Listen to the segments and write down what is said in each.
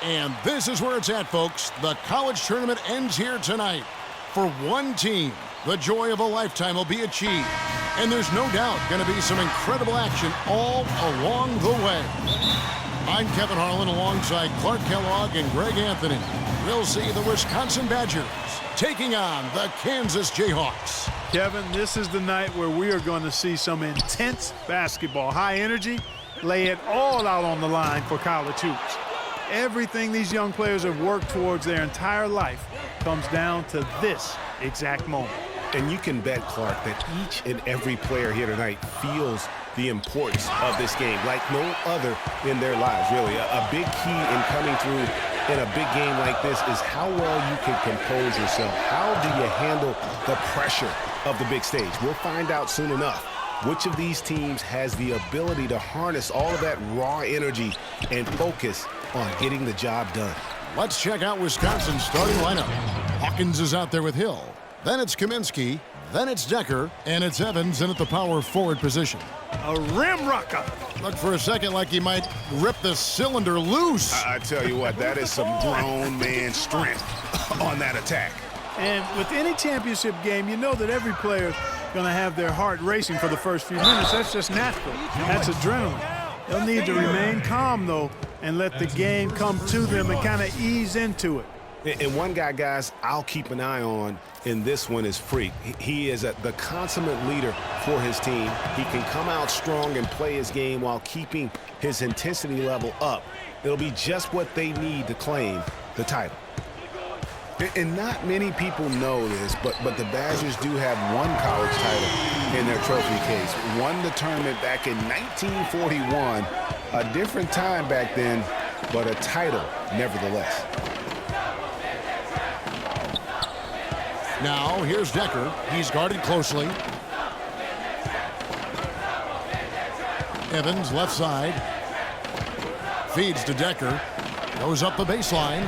And this is where it's at, folks. The college tournament ends here tonight. For one team, the joy of a lifetime will be achieved. And there's no doubt going to be some incredible action all along the way. I'm Kevin Harlan alongside Clark Kellogg and Greg Anthony. We'll see the Wisconsin Badgers taking on the Kansas Jayhawks. Kevin, this is the night where we are going to see some intense basketball. High energy, lay it all out on the line for college hoops. Everything these young players have worked towards their entire life comes down to this exact moment. And you can bet, Clark, that each and every player here tonight feels the importance of this game like no other in their lives, really. A big key in coming through in a big game like this is how well you can compose yourself. How do you handle the pressure of the big stage? We'll find out soon enough which of these teams has the ability to harness all of that raw energy and focus on getting the job done. Let's check out Wisconsin's starting lineup. Hawkins is out there with Hill. Then it's Kaminsky. Then it's Decker. And it's Evans in at the power forward position. A rim rocker. Looked for a second like he might rip the cylinder loose. I tell you what, that is some grown man strength on that attack. And with any championship game, you know that every player is going to have their heart racing for the first few minutes. That's just natural. That's adrenaline. They'll need to remain calm, though, and let the game come to them and kind of ease into it. And one guy, guys, I'll keep an eye on in this one is Freak. He is the consummate leader for his team. He can come out strong and play his game while keeping his intensity level up. It'll be just what they need to claim the title. And not many people know this, but the Badgers do have one college title in their trophy case. Won the tournament back in 1941. A different time back then, but a title nevertheless. Now, here's Decker. He's guarded closely. Evans, left side. Feeds to Decker. Goes up the baseline.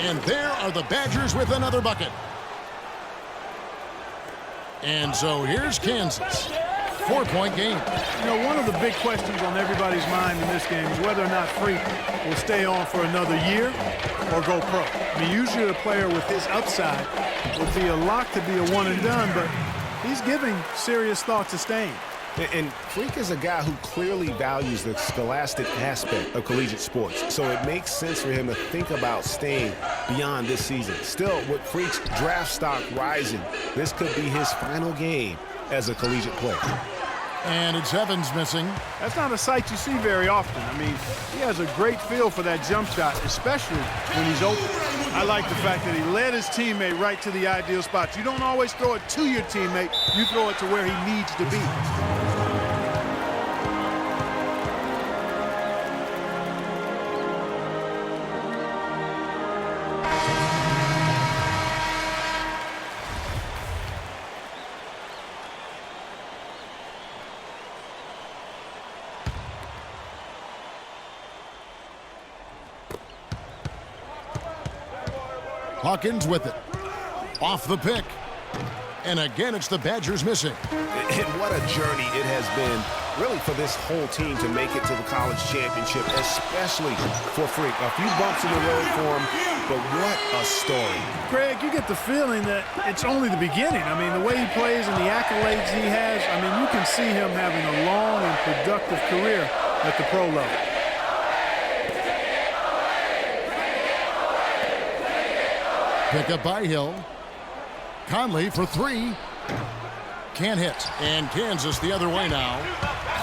And there are the Badgers with another bucket. And so here's Kansas. 4-point game. You know, one of the big questions on everybody's mind in this game is whether or not Freak will stay on for another year or go pro. I mean, usually a player with his upside would be a lock to be a one and done, but he's giving serious thought to staying. And Freak is a guy who clearly values the scholastic aspect of collegiate sports, so it makes sense for him to think about staying beyond this season. Still, with Freak's draft stock rising, this could be his final game as a collegiate player. And it's Evans missing. That's not a sight you see very often. I mean, he has a great feel for that jump shot, especially when he's open. I like the fact that he led his teammate right to the ideal spot. You don't always throw it to your teammate. You throw it to where he needs to be. Hawkins with it. Off the pick. And again, it's the Badgers missing. And what a journey it has been, really, for this whole team to make it to the college championship, especially for Freak. A few bumps in the road for him, but what a story. Greg, you get the feeling that it's only the beginning. I mean, the way he plays and the accolades he has, I mean, you can see him having a long and productive career at the pro level. Pick up by Hill. Conley for three. Can't hit. And Kansas the other way now.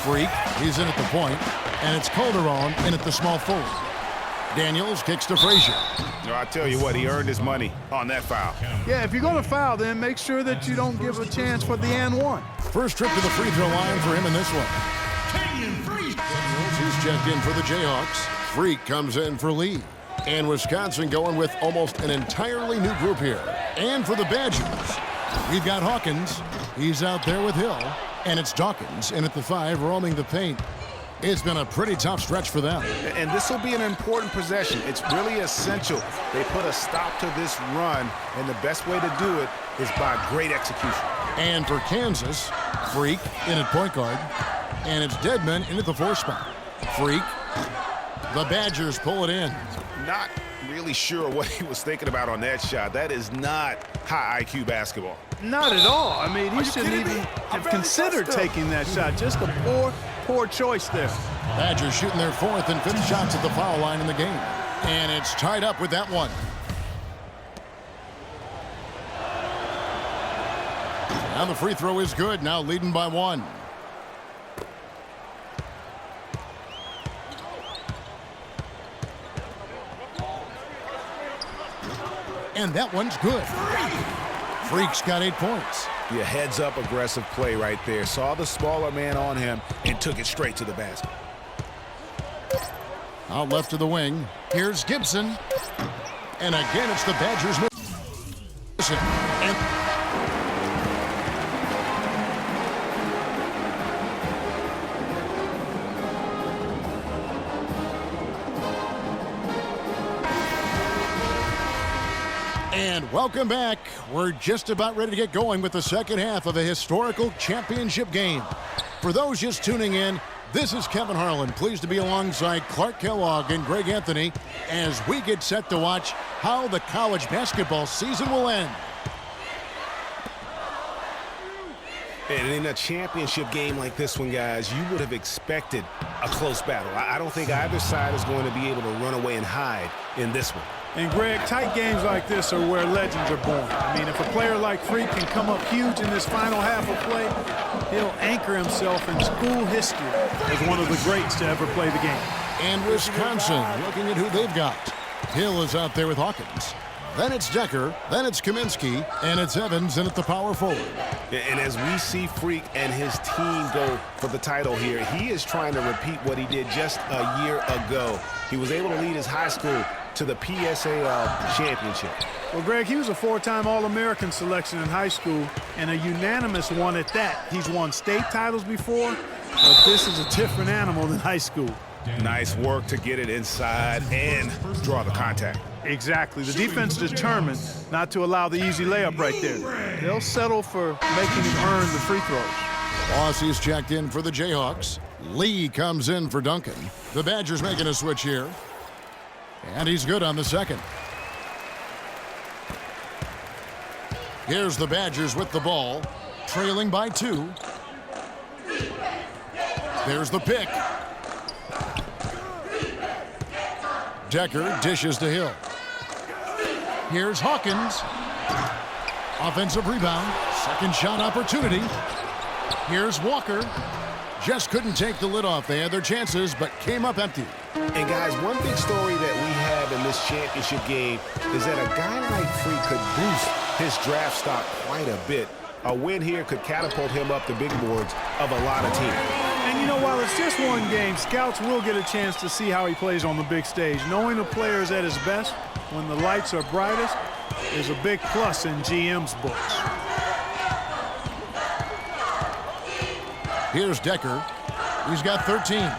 Freak, he's in at the point. And it's Calderon in at the small forward. Daniels kicks to Frazier. No, I tell you what, he earned his money on that foul. Yeah, if you're going to foul, then make sure that you don't give a chance for the and one. First trip to the free throw line for him in this one. Daniels, he's checked in for the Jayhawks. Freak comes in for Lee. And Wisconsin going with almost an entirely new group here. And for the Badgers, we've got Hawkins. He's out there with Hill. And it's Dawkins in at the 5, roaming the paint. It's been a pretty tough stretch for them. And this will be an important possession. It's really essential. They put a stop to this run, and the best way to do it is by great execution. And for Kansas, Freak in at point guard. And it's Dedman in at the 4 spot. Freak. The Badgers pull it in. Not really sure what he was thinking about on that shot. That is not high IQ basketball. Not at all. I mean, he shouldn't even have considered taking that shot. Just a poor choice there. Badgers shooting their 4th and 5th shots at the foul line in the game. And it's tied up with that one. Now the free throw is good. Now leading by 1. And that one's good. Freak's got 8 points. Yeah, heads-up aggressive play right there. Saw the smaller man on him and took it straight to the basket. Out left to the wing. Here's Gibson. And again, it's the Badgers. And welcome back. We're just about ready to get going with the second half of a historical championship game. For those just tuning in, this is Kevin Harlan, pleased to be alongside Clark Kellogg and Greg Anthony as we get set to watch how the college basketball season will end. And in a championship game like this one, guys, you would have expected a close battle. I don't think either side is going to be able to run away and hide in this one. And, Greg, tight games like this are where legends are born. I mean, if a player like Freak can come up huge in this final half of play, he'll anchor himself in school history as one of the greats to ever play the game. And Wisconsin looking at who they've got. Hill is out there with Hawkins. Then it's Decker, then it's Kaminsky, and it's Evans in at the power forward. And as we see Freak and his team go for the title here, he is trying to repeat what he did just a year ago. He was able to lead his high school to the PSAL championship. Well, Greg, he was a 4-time All-American selection in high school and a unanimous one at that. He's won state titles before, but this is a different animal than high school. Nice work to get it inside and draw the contact. Exactly. The defense determined not to allow the easy layup right there. They'll settle for making him earn the free throws. Aussie's checked in for the Jayhawks. Lee comes in for Duncan. The Badgers making a switch here. And he's good on the second. Here's the Badgers with the ball, trailing by 2. There's the pick. Decker dishes to Hill. Here's Hawkins. Offensive rebound. Second shot opportunity. Here's Walker. Just couldn't take the lid off. They had their chances, but came up empty. And, guys, one big story that we have in this championship game is that a guy like Freak could boost his draft stock quite a bit. A win here could catapult him up the big boards of a lot of teams. And, you know, while it's just one game, scouts will get a chance to see how he plays on the big stage. Knowing a player is at his best when the lights are brightest is a big plus in GM's books. Here's Decker. He's got 13.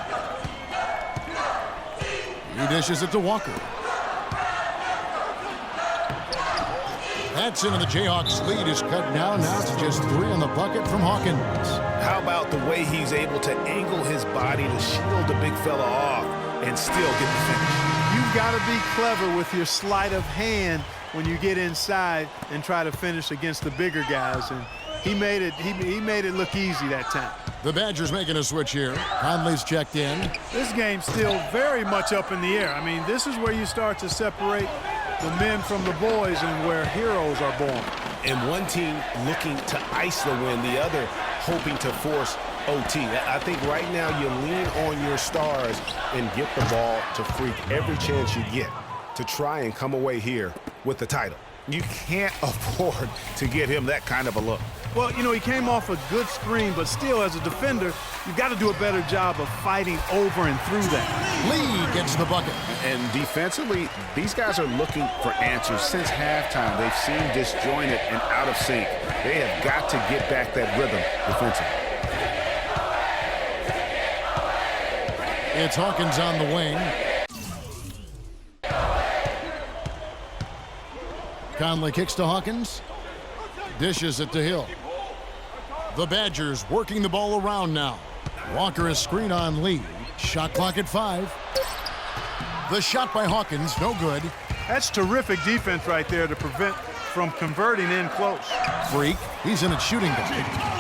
He dishes it to Walker. That's into the Jayhawks' lead is cut down now to just 3 on the bucket from Hawkins. How about the way he's able to angle his body to shield the big fella off and still get the finish? You've got to be clever with your sleight of hand when you get inside and try to finish against the bigger guys. And he made it look easy that time. The Badgers making a switch here. Conley's checked in. This game's still very much up in the air. I mean, this is where you start to separate the men from the boys and where heroes are born. And one team looking to ice the win, the other hoping to force OT. I think right now you lean on your stars and get the ball to Freak every chance you get to try and come away here with the title. You can't afford to get him that kind of a look. Well, you know, he came off a good screen, but still, as a defender, you've got to do a better job of fighting over and through that. Lee gets the bucket. And defensively, these guys are looking for answers since halftime. They've seemed disjointed and out of sync. They have got to get back that rhythm defensively. It's Hawkins on the wing. Conley kicks to Hawkins. Dishes it to Hill. The Badgers working the ball around now. Walker is screen on Lee. Shot clock at 5. The shot by Hawkins, no good. That's terrific defense right there to prevent from converting in close. Freak, he's in at shooting guard.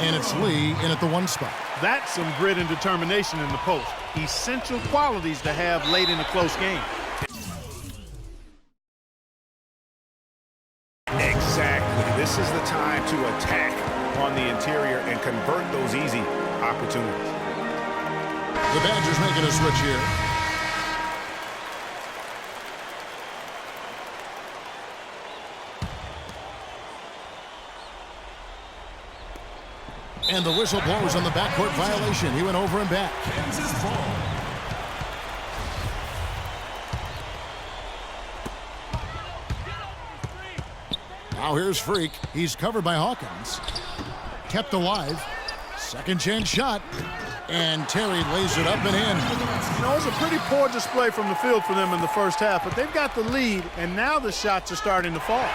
And it's Lee in at the 1 spot. That's some grit and determination in the post. Essential qualities to have late in a close game. Exactly. This is the time to attack on the interior and convert those easy opportunities. The Badgers making a switch here. And the whistle blows on the backcourt violation. He went over and back. Now here's Freak. He's covered by Hawkins. Kept alive. Second chance shot. And Terry lays it up and in. You know, it was a pretty poor display from the field for them in the first half, but they've got the lead, and now the shots are starting to fall.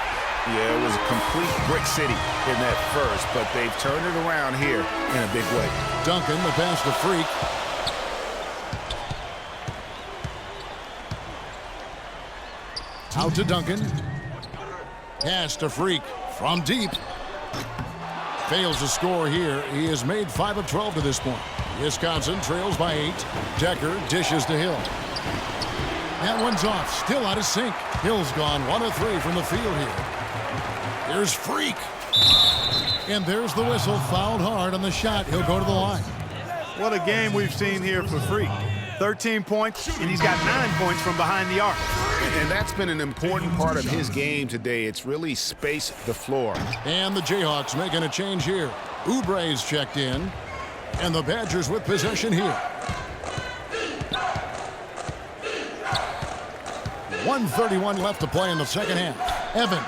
Yeah, it was a complete brick city in that first, but they've turned it around here in a big way. Duncan, the pass to Freak. Out to Duncan. Pass to Freak from deep. Fails to score here. He has made 5 of 12 to this point. Wisconsin trails by 8. Decker dishes to Hill. That one's off. Still out of sync. Hill's gone 1 of 3 from the field here. Here's Freak. And there's the whistle. Fouled hard on the shot. He'll go to the line. What a game we've seen here for Freak. 13 points, and he's got 9 points from behind the arc. And that's been an important part of his game today. It's really spaced the floor. And the Jayhawks making a change here. Oubre's checked in. And the Badgers with possession here. 1:31 left to play in the second half. Evans.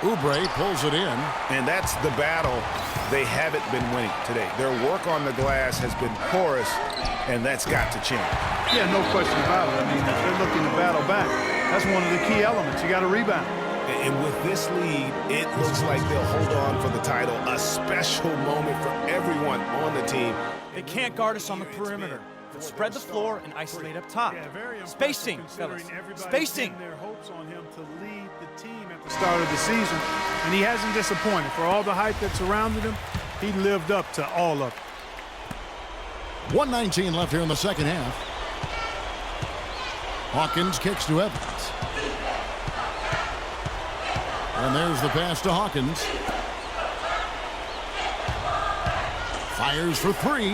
Oubre pulls it in. And that's the battle they haven't been winning today. Their work on the glass has been porous, and that's got to change. Yeah, no question about it. I mean, if they're looking to battle back, that's one of the key elements. You got to rebound. And with this lead, it looks like they'll hold on for the title. A special moment for everyone on the team. They can't guard us on the perimeter. Spread the floor and isolate up top. Yeah, very Spacing, fellas. Spacing. Their hopes on him to lead the team at the start of the season, and he hasn't disappointed. For all the hype that surrounded him, he lived up to all of it. 1:19 left here in the second half. Hawkins kicks to Evans. And there's the pass to Hawkins. Fires for 3,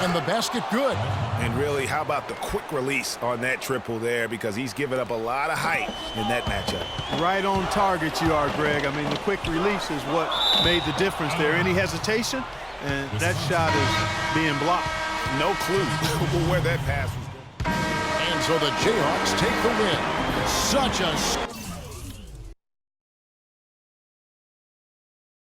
and the basket good. And really, how about the quick release on that triple there, because he's given up a lot of height in that matchup. Right on target you are, Greg. I mean, the quick release is what made the difference there. Any hesitation, and that shot is being blocked. No clue where that pass was going. And so the Jayhawks take the win. Such a